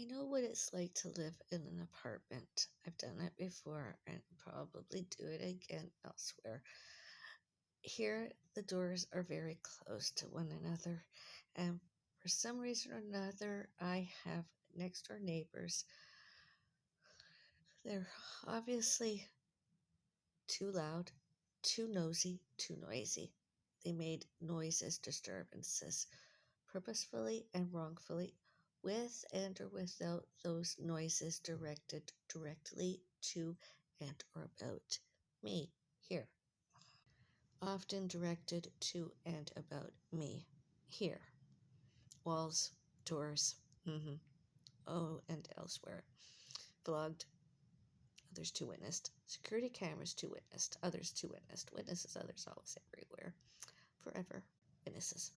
I know what it's like to live in an apartment. I've done it before and probably do it again elsewhere. Here, the doors are very close to one another, and for some reason or another, I have next door neighbors. They're obviously too loud, too nosy, too noisy. They made noises, disturbances, purposefully and wrongfully, with and or without those noises directed directly to and or about me here. Often directed to and about me here. Walls, doors, oh, and elsewhere. Vlogged, others to witnessed. Security cameras to witnessed, others to witnessed. Witnesses, others, always everywhere. Forever. Witnesses.